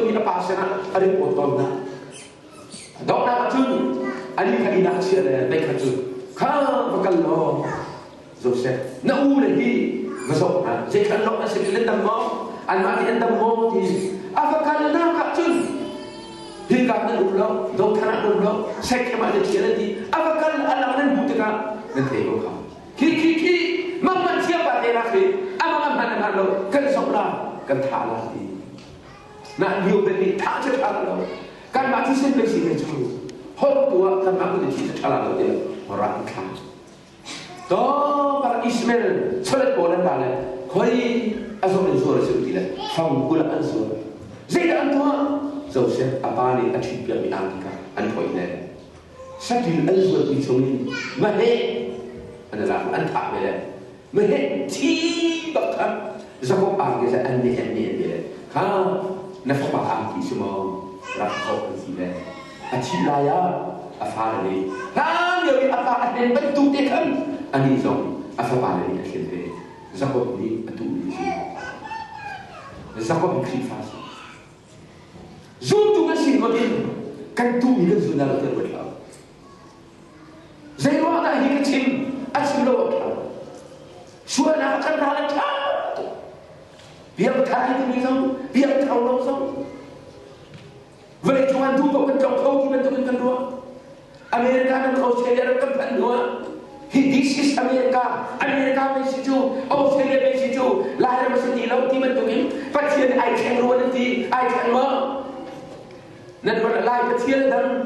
betul ni apa sana ada potong na. Dok nak tu, ani kali nak cia le, baik tu. Kau bakal lo, Joseph. Na lagi, besok na. Jadi kalau nak sekian tamam, anak kita tamam di. Apa kalau nak kat tu? Hingga nak dulu, dok nak dulu. Saya kemana cia lagi? Apa kalau anak nan butuh nanti kau. Ki, mama siapa dia nak? Apa mana lo? Kan soklah, kan thalah di. Nak hiu beri tak cakap lo. Kan mati sen besi ni tu. Hor tua kan aku di sini cakap lo dia orang kan. To para Ismail solat bolan balik. Koi asal suara seperti lah. Faham pula suara. Zaidah antua. Joseph apa ni acip yang diangkat antua ini. Sadil suara di sini. Mahal. Adalah antak bela. Mahal tiba kan. Zakob angin saya ane bela. Ha. Nafkah aki semua rakau sila. Acip laya afar ni. Kan jadi apa ada bentuk tekan. Ani zong afar ni akhirnya. Zakob ni betul ni. Zakob krifas. Zoom tu masih macam kan tu ni kan zona terbelah. Saya waktu ini kecil acip lawak. Suara nak kenal tak? Biar berkali itu misal, biar tahu langsung. Boleh cuma dua kencang kau di bentuk kedua. Amerika dan Australia keempat dua. This is Amerika. Amerika mesitu, Australia mesitu. Lahir mesti laut di bentuk ini. Pasien I can nanti, I can mau. Nanti lahir pasien dan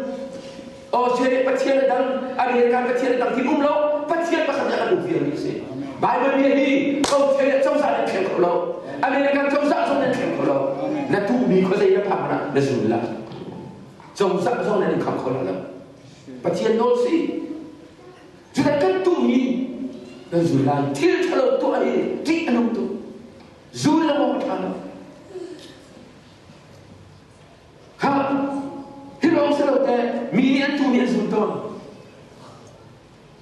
Australia pasien dan Amerika pasien dan di umlaut pasien pasal jangan lupa ni sih. Bible ni, Australia trong sana kekolo. Amerika trong sana kekolo. Natu bi ko saya pamana Rasulullah. Trong sana kekolo lah. Pasien nol si. Sudah kan tu ni Rasulullah. Til kalau tu ada, ti anu tu. Zullah mau macam. Ha, hilang selalu milian tu ni sultan.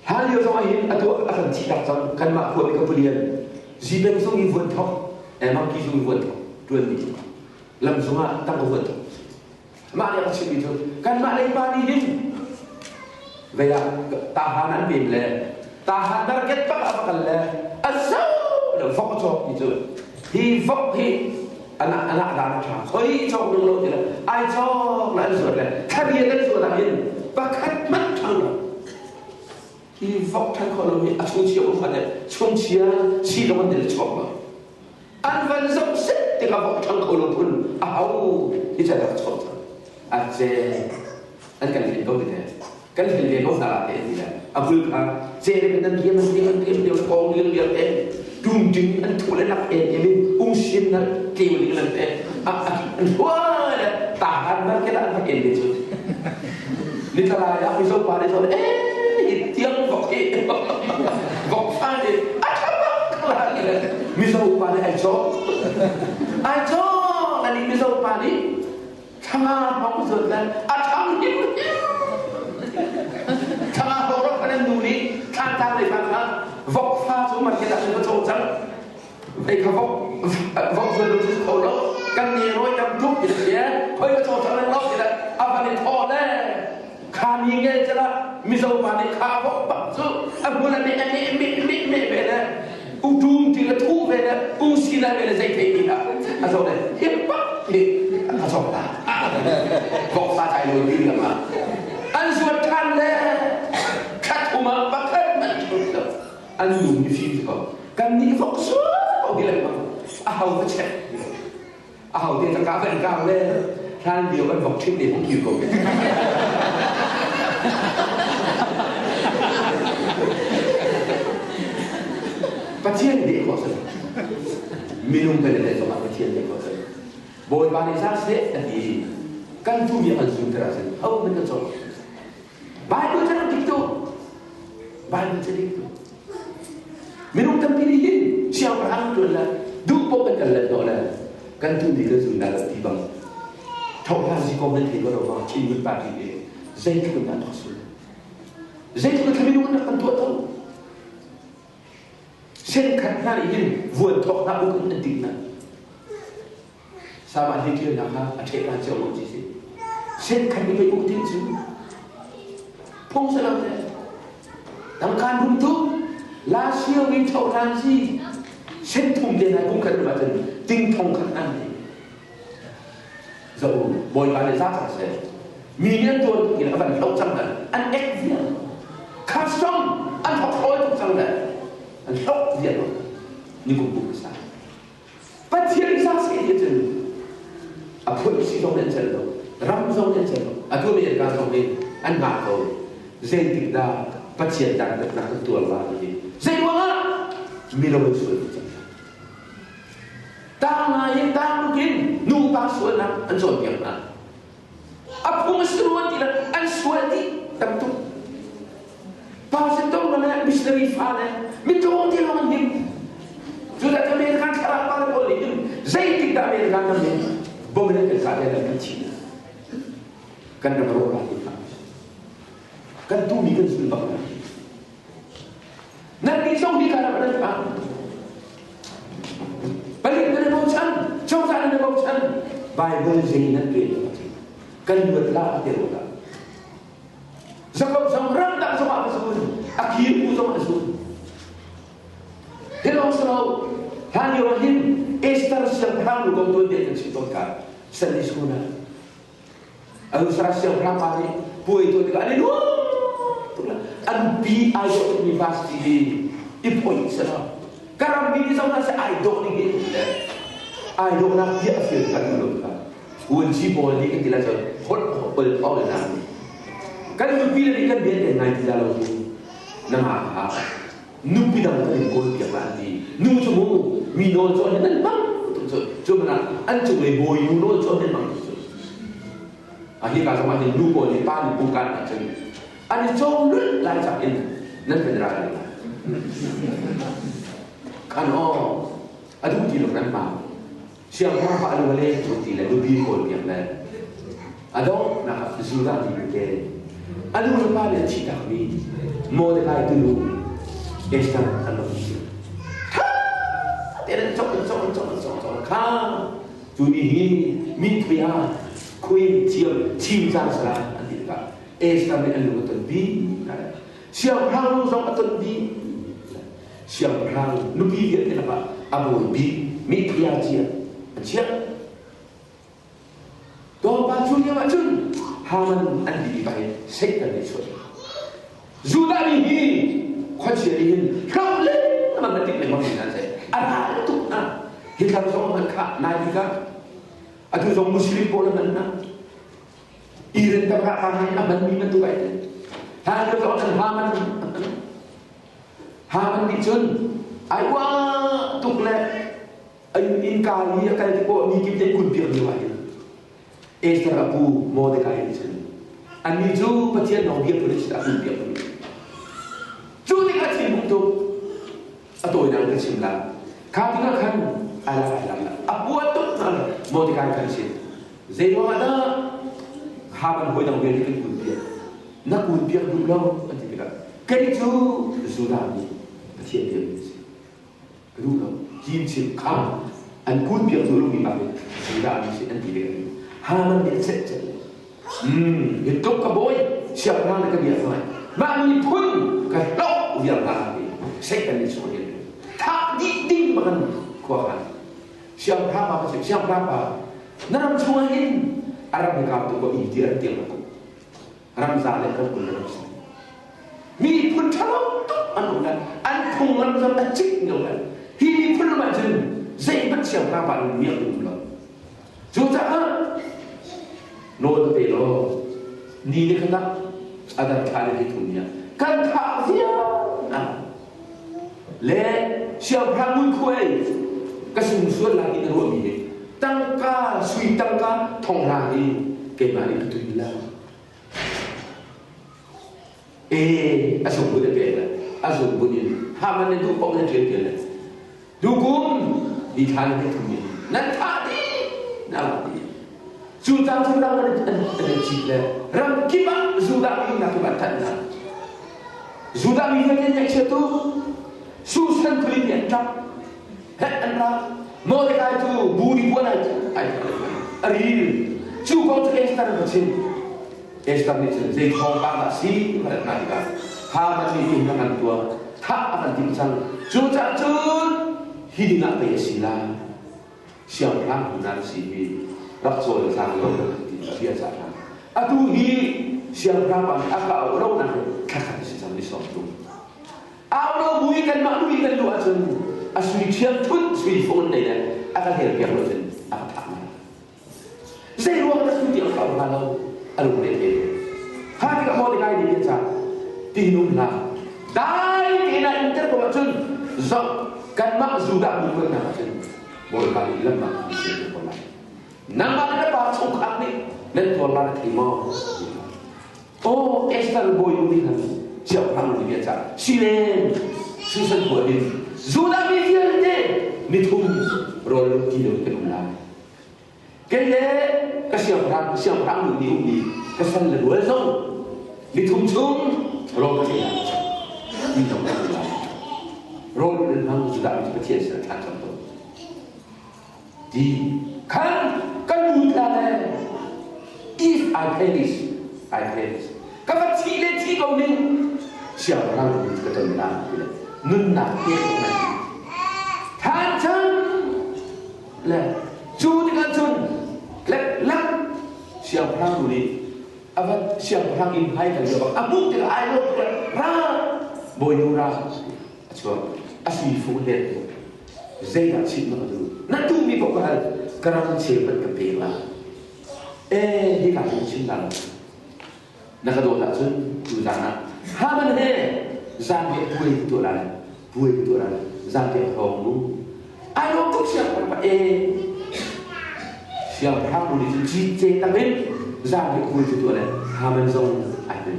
Hal yang sama ini atau akan tidak tahu kan mak buat kemudian zibeng sungi buat tahu, mak kisah buat tahu, dua ni, lam sungai tak buat tahu. Mak yang macam itu kan mak lagi pani ini, bela tahanan bela, tahan target apa kalau asal fokus itu, anak-anak dah macam, koi cok dulu je, I cok nak surat, kalian kan surat ini, bakat macam 이 폭탄 콜롬이 총치가 오파네 총치야 시동은 처음 안반성 세때가 폭탄 콜롬은 아우 이제가 처음 아제 안간 일 거기네 kan hilde ko sala te ni abul kha sere ben dia ko ngil dia te dum ding an thule nak e ni shin na ke ni lan te an wala tahan na kala an ke ni chu ni tala ya mi so pa ni so tiang kok kok fa ni mi so pa ni ai cho ani mi so pa ni thama pa so dan atham ni thama horok kan duni kan ta le kan vok fa so man ke ta so cho chang ai ka vok so lo so lo kan ni roi tam thuk ki dia khoi ka cho chang lo ki da apa ni tho le kan ni nge cha la mi so pa ni kha vok pa so abula ni me be le udum ti la thu be le sila be le zai te ni la aso le hip pa ni aso la vok fa tai lo ni la ma an suat kan le kat uma bakat man tu an lu ni fi ko kan ni vok so o gi le ma ahau ba che ahau ti ta ka ben ka le than dio kan vok thip ni không kiu ko ke Pasien dia kuasa. Minum benda itu mak pasien dia kuasa. Boleh balik sahaja tadi. Kan tu yang harus terasa. Oh betul so. Bible jangan gitu. Bible jadi itu. Minum tempiriin. Siapa orang tu lah. Dupo betul lah. Kan tu dia sudah tiba. Tahu lah si kau nanti kalau orang cium pagi dia. Zaitun tak tahu. Zaitun kami minum nak tentu tahu. Sen kat hari ini buat tok nak bukan pentingnya. sama hikir nak atek raja wajib sih. Sen kan ni baik ukti tu. Pung salam dia. Tangkan runtuh, lasio wintau lansi. Sen tum dia nak bukan macam ting tong kan ane. So, boy pada zat saya. Minion tu kita akan tahu sangat. An ek dia. Custom, an hot tu sangat. An hot dia tu. Ni buku besar. Pasti risau sikit je. Apa isi dong dan celo. Ram dong dan celo. Aku mereka dong ni. An mak kau. Saya tidak pasti tak nak ketua lagi. Saya wala. Milo bersuara. Tangan yang tak mungkin. Nupa suara an suara yang mana. Apa mesti tidak an suara di tentu. Pasal tu mana missionary father. Minta dia orang ni. Sudah kami akan cara apa boleh. Saya tidak akan kami. Boleh kita ada dalam Cina. Kan ada berapa kita. Kan tu mikir sebab apa? Nabi Song di kana pada apa? Balik pada baucan, jauh sana baucan. Bible Zainat dia. Kan buatlah dia buat. Sebab samran tak sama sebut. Akhir pun sama sebut. Hello selalu. Hani rahim Esther siang lu kau dia kan situkan sedih sekolah. Aku serasa berapa ni? Puai itu juga ada dua. Ambi ayat universiti di point sana. Karena bini sama saya idol ni gitu. Idol nak dia firman dulu kan. Uji boleh kita jelas hot nanti. Kalau tu pilih ikan dia dengan di dalam tu. Nama nupi dalam tu ikut dia mandi. Nu semua minol soalnya memang cuma nak anjung leboy minol soalnya memang. Akhir kalau macam nu boleh pan bukan macam. Ada jomlut lancar ini, nanti terang. Kan ada uji lo kan pak. Siapa apa ada boleh uji lah, lebih kol yang lain. Ada nak sudah dibuat. Ada orang ada cita kami, mau dekai dulu, estan ada uji. Tiada cok. Kah, juni min pria, kuin cinta salah nanti dekat. Estan dengan betul bi, siapa orang orang betul bi, siapa orang nubi dia ni apa? Abu bi, mitria dia, dia. Dua baju dia macam, haman andi baik, sektor ni suai. Sudah ni, kajian, kau le, mana nanti memang ni nanti. Ada tu, kita orang mereka naik juga, ada orang Muslim pun mana. Iren tak akan aman minat tu baik. Hanya orang haman dicun. Aywa tu le, in kali akan dibawa ni kita ikut biar dia baik. Esther Abu mau dekai dicun. Ani tu pasien nak biar boleh kita ikut biar boleh. Tu dekat sini tu, atau yang kecil lah. Kau tinggal kan, alah. Abu tu mau dekai kan sini. Zero ada. Haban boleh nak beri kunbiar, nak kunbiar dulu nanti kita. Kerja sudah ni, macam dia ni. Kedua, jincin kam, an kunbiar dulu ni apa? Sudah ni nanti dia. Haban dia set. Itu kaboy siapa nak kerja apa? Mami pun kalau dia nak, set ni semua dia. Tak ding makan kuahan. Siapa apa? Naram semua ini. Arab nekam tu ko ikhtiar dia aku. Ramzan lekam pun ramzan. Mi pun tahu tu anulah. Anpung ramzan acik ngawan. Hi pun macam saya macam apa ni yang tu. Juta no pelo ni ni kena ada kali di dunia. Kan tak dia. Le siapa mun kuai kasumsul lagi ni ruang ni. Tangka, sui tangka, thong lagi, kemari itu hilang. Asal boleh bela, asal boleh. Haman itu kau boleh bela. Dukun di tanah itu ni. Nanti. Sudah ada cipta. Ram kibat sudah ini nak batana. Sudah ini yang satu. Susan kulit yang tak. Hendak. Mereka itu budi pun aja. Ari chú con cho Esther một xin Esther này chân dây thong ba là xí mà đặt này cả ha mà đi tìm năng tua tháp akan tìm sang chú cha chun hi đi ngã về xí la siang lang hunan si hi rak so sang lo ti sia sa atu hi siang lang pa aka lo na kakak si sang ni so tu ao lo bui kan ma bui kan lu achun asui chiang thut sui phone này nè aka her piak lo chen aka thak na zai ruang na tu ti ka ba lo alu le te ha ti ka mo de kai ni cha ti num la dai ti na inter ko achun zo kan ma zu da bu ko na achun boleh kali lemah di sini boleh. Nampak apa sungkap ni? Dan boleh terima. Oh, Esther boy ini kan siapa yang dibiasa? Silen, susun buatin. Sudah mikir je, mitum rol kilo kemulah. Kaya kesiapa orang ni kesan kedua zong, mitum cung rol kilo. Mitum kemulah. Rol memang sudah berbiasa macam tu. Di kan mutlaka if I perish kalau cile kau ni siapa orang itu ketemuan nun nak dia nanti hancan le cu dengan cun le siapa orang ini apa siapa orang ini hai kalau jawab abu tidak ayo ra boy nura coba asli fuller Zai tak cip nak tu. Nak tu mi pokok kerana cepat kepela. Dia tak cip dalam. Nak kedua tak tu sana. Haman zambi buai betul lah. Zambi hong. Ayo tu siapa apa? Siapa hang ni cip tapi zambi buai betul lah. Haman zong ada.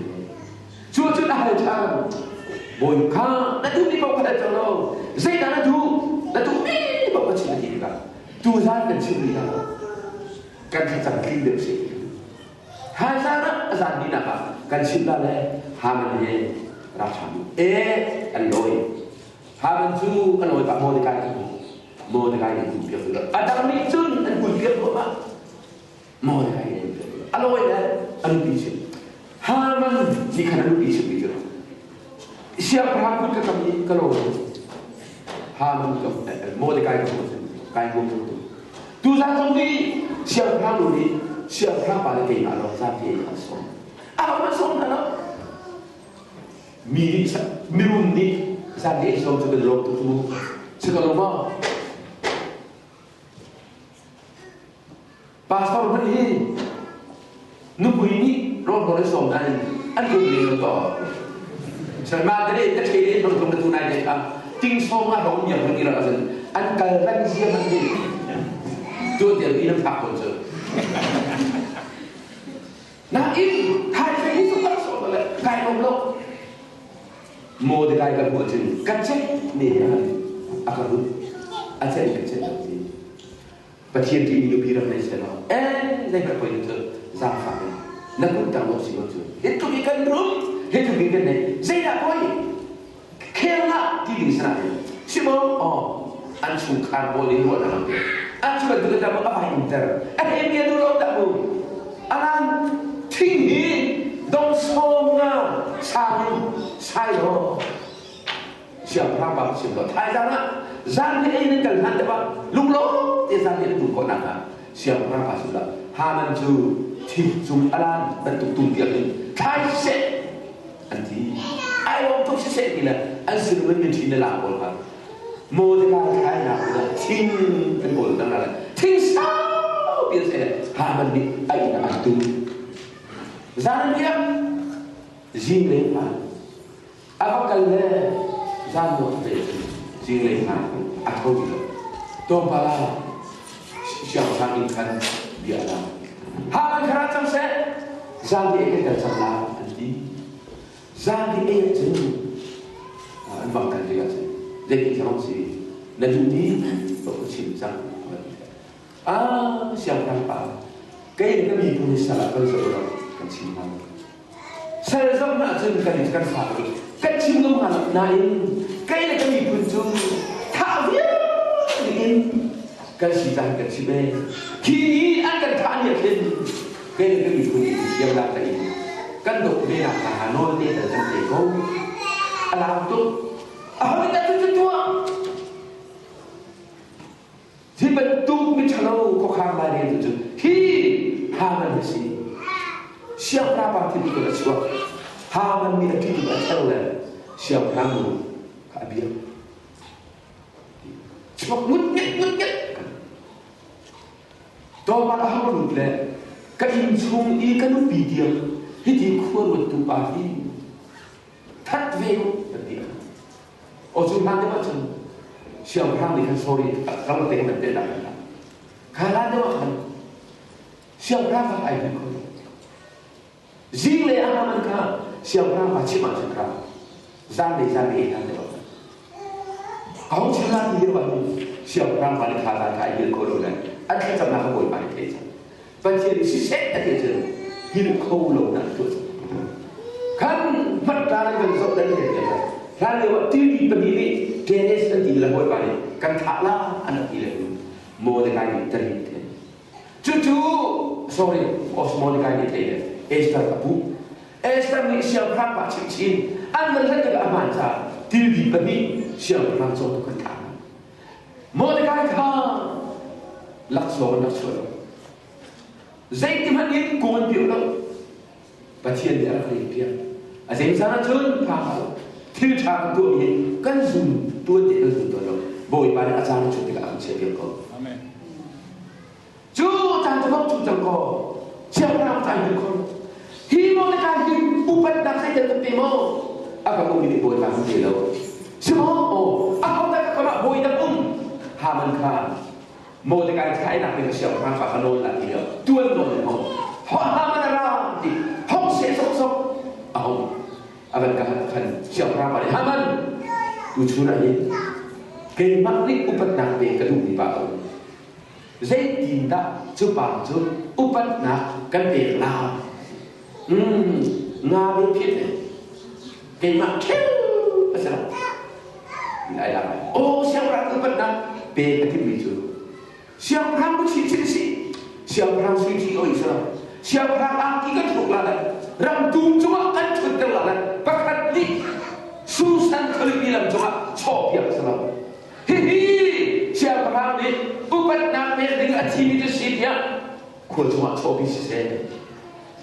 Cuaca dah ada. Boy kan, nak tu mi pokok ada colo. Zai tak nak tu. Lalu ni bawa cerita kita. Tuhan kan cerita. Kan kita kirim sih. Hazana azan ni nak kan cerita le. Haman rasamu. Aloi. Haman tu aloi pak mau dekat itu biar. Ada ni cun biar apa? Mau dekat itu. Aloi dah anu bising. Haman ni kan anu bising itu. Siapa yang ikut kami kalau Haman mau dekai kai ngomong tu. Tu satu ni siapa orang ni siapa pada kena Allah sampai masuk. Apa masuk mana? Mirun ni sampai esok tu belok tu sekolah mana? Pastor ni nunggu ini orang esok dan aku beli tu. Selama tadi terkait dengan tunai dia. Ting semua orang yang berkira angkal lagi siapa ni? Tu dia bilang tak betul. Nah ini hari ini tu tak soal kai nomlok. Mau dekai kan buat ni. Kacau ni akan tu. Acai kacau ni. Pasien di hidup hidup ni saya. Saya berpoin tu zafar. Nak pun tak mau sih tu. Itu ikan drum. Itu ikan ni. Saya tak poin. Kela di sana. Semua anjung kan boleh buat dalam dia. Anjung itu kita apa inter. Dia dulu tak bu. Alam tinggi dong semua saya. Siapa apa siapa. Thai sana. Zanti ini kalau nanti apa lulu dia zanti itu kau nak. Siapa apa sudah. Haman tu tinggi alam bentuk tumpiak ini. Thai set. Anti. Ayo untuk sesek ni lah. Asal mana cina lapor kan. Modal kaya nak lah. Ting penggol dan lah. Ting sao biasa. Haman ni ayo nak tu. Zaman dia jingling kan. Apa kalau zaman dia jingling kan. Atau gitu. Tompala siapa saking kan dia lah. Haman kerajaan saya. Zaman dia kita salah nanti. Zanti ayat jenuh, anbangkan dia saja. Jadi orang si najudi berkucing sang. Siapa nampak? Kaya kami punya salah kalau seorang kecil mana. Saya zaman nak jenuh kan satu. Kecil mana naik? Kaya kami pun tu tak dia ingin kan si dan kan si be kini akan tanya kan itu yang dah tadi kan dok be nak hanol dia dan teko alam tu apa kita tuที่บรรทุกมิชโลก็ข้ามมาเรียนจุดที่หามันสิเชี่ยวพระบางที่มีกระชับหามันมีที่แบบเท่าเลยเชี่ยวพระมูข้าเบี้ยชอบมุดเงี้ยตัวมาหามันหลุดเลยก็อินซุงอีกันปีเดียวที่ที่ควรวัตถุปาที่ทัดเวงแบบนี้โอ้จุดนั้นได้ป่ะจุดเชี่ยวพระนี่kan sorry kalau tengok nanti dah kalau ada makanเชี่ยวพระก็ไอ้เป็นคนจริงเลยอามันก็เชี่ยวพระมาชิมมาชิมครับจานเลยนั่นเดียวเอาชนะที่เดียวกันเชี่ยวพระมาในขาตาไอ้เป็นคนเลยอันที่จำนำขโมยไปเท่จังบางทีสิเซ็ตอะไรเจอยืนเข้าลงนั่นตัวขันมัดตาในเป็นศพได้เลยถ้าเรียกว่าที่มีปฏิบัติเกเรสติละหัวไปกันขาล่าอันนั้นที่เลยโมเดกายนี่ตรีเทจู่ๆ sorry ออสโมเดกายนี่เทเอสตากับปุ๊เอสตามีเชี่ยวพระปัจฉิมอันมันเรื่องอามันจะที่มีปฏิเชี่ยวพระโจตุกันขาโมเดกายข้าลักษณะนักช่วยใจที่มันยิ่งกวนเดียวแล้วปัจเจียนเดียร์ใครเพียงอาจจะมีสารชนพาที่ทางตัวเองกันซุ่มตัวเด็กก็ซุ่มตัวเราบ่อยไปอาจารย์ชุดที่เราเชื่อเพียงก็จู่จังจะต้องจู่จังก็เชื่อเราใจเป็นคนที่มองในการที่อุปถัมภ์ให้เดินไปมองอาการบ่อยนี่บ่อยไปมันเดียวใช่ไหมโอ้อาการแต่ก็มาบ่อยดังหามันขาดโมเดลการใช้หนักเป็นเชี่ยวพระฝาขนนหลักเดียวตัวโดนห้องเพราะหามันอะไรที่ห้องเสียสกเอาapa kan siapa ramai haman tujuan ini kemaknik upat nak be kedua di bawah saya tidak coba upat nak kan be lah ngabe piye kemak pasal tidak ada oh siapa upat nak be kedua itu siapa ramu cici siapa ramu cici oh Islam siapa ramu kitaถูกละram tung cuma kan betul lah bahkan ni susah kali bilang cuma cop yang selalu hihi siapa ramu ni ubat nak dengan aci itu siapa kau cuma cop isi saya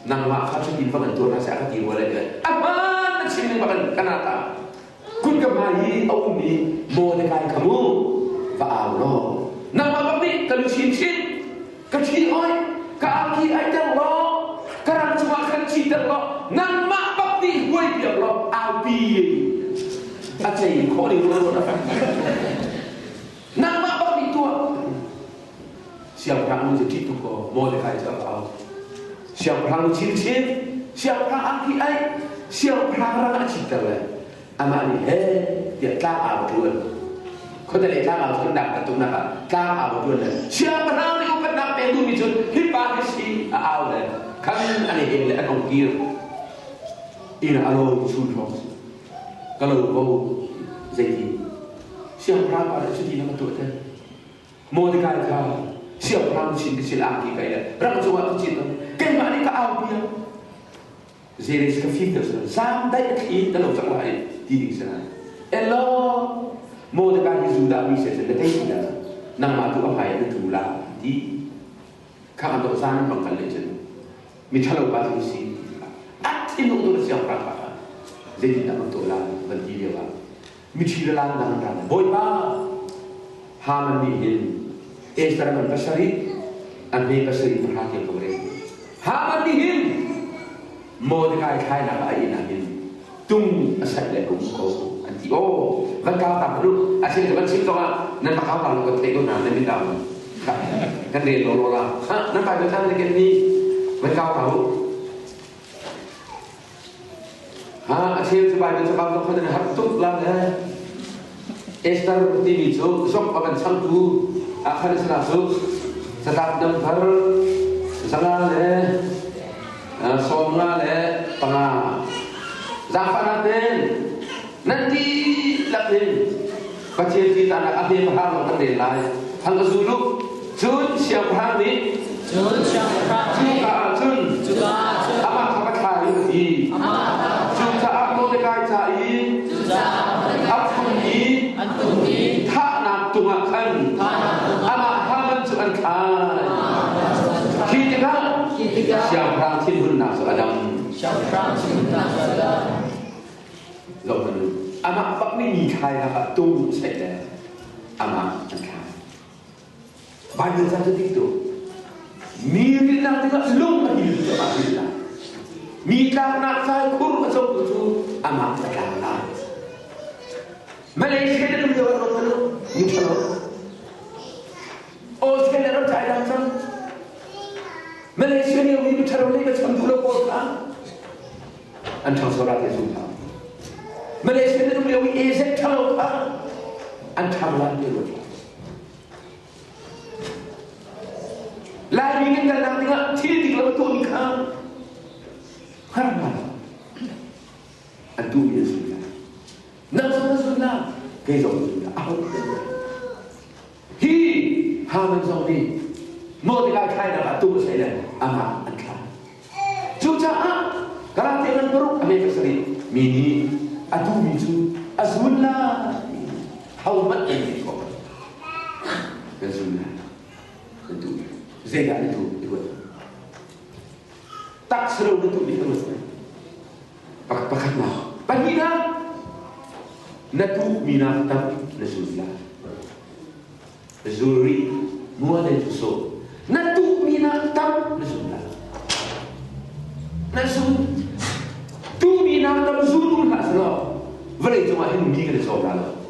nama kau cuma infak tu rasa aku tiwal aja apa aci ni bahkan kenapa kun kemari aku ni mau dengan kamu fa'alo nama babi kalau cincin kecil oi kaki aja lo karena cuma kecil lo nama babi gue dia lo api aja ini kau ni lo nama babi tua siapa kamu jadi tu kau mau dekat siapa siapa kamu cincin siapa kaki ai siapa orang cinta le amak ni dia tak apaเขาจะเรียกข้าวคนดักประตูนะครับข้าวเอาด้วยเลยเชื่อมันเอาในอุปนับเป็นผู้มีจุดฮิปาฮิซีเอาเลยคำนี้อันนี้เองเลยอันของกีร์อินอารมณ์ชุนทองก็เลยเขาเจดีเชื่อพระอะไรชุดที่นั่งตัวเธอโมดิกาข้าวเชื่อพระชินกิศิลากี่ไก่เลยรักจัวตุจิตเก่งมานี่ก็เอาเพียงเจริสกับฟิกเตอร์สสามได้ที่ตลอดสักวันที่ดีสักวันเอลโลโมเดลการที่สุดาวิเศษจะได้ที่นั่นนำมาตัวอภัยในทุลาที่ข้าอันตัวสร้างบังคับเลยจนมีชาลบาที่สิ่งอัดที่นุ่งตัวเสียงพระพาเจดีนั่งตัวลาบันทีเดียวกันมีชีลานั่งรันบ่อยมากฮามันมีเห็นเอสตามันภาษาริอันนี้ภาษาริมหาเกี่ยวกับเรื่องฮามันมีเห็นโมเดลการใช้นักไอ้นั่นเห็นตุ้งอาศัยเลยกุ้งโกโอ้มันก้าวต่ำลูกอาชีพแต่มันชิมตรงนั้นมาก้าวต่ำเราก็เตะก็นานนั่นไม่ต่ำกันเรียนโลละฮะนั่นไปเป็นท่านในเกณฑ์นี้มันก้าวต่ำฮะอาชีพสบายเป็นสบายต้องเขาจะหัดทุกแล้วนะเอสตาร์ที่มีโซ่ซอกเอาเป็นช่างดูอาคารสนาสุสตาร์ดำพัลสังฆเลยสมงาเลยปังอาจางฟันเต้นnanti lapin pacien kita nak ambil paham kan dia lain hang kesuluh Jun siang prang ni. Jun siang prang ni. Juga Jun. Amak apa cai ni? Juga aku dekai cai. Aku ni. Tak nak tungakan. Amak haman cuman kai. Ketiga. Siang prang tin nak Adam. Siang prang tin nak Adam. Lawan amak pak ni mi kai lah tu saya. Amak kai. Pada saat itu, miri nak tengok long lagi tu akhirnya. Mika nak saya kur macam tu, amat terkalah. Malaysia ni dia orang tu, ni kalau, Australia orang cakap macam, Malaysia ni orang itu cara ni macam dulu pun, antara solat Yesus. Malaysia ni orang Asia kalau antara lain dia. Lagi ingin dalam tengok ciri kalau betul ni kan haram adu ya sudah nak sudah kezo sudah apa hi haman zoni mau dekat China adu saya amat angkat juga kalau dengan perut Amerika Serikat mini adu misu azullah haumat ini kok azullah adu Zega itu ikut. Tak seru untuk diterus. Pakatlah. Pagina. Natu minatam Rasulullah. Zuri muadil so. Natu minatam Rasulullah. Nasun tu minatam zurul hasra. Vale cuma ini mikir soal.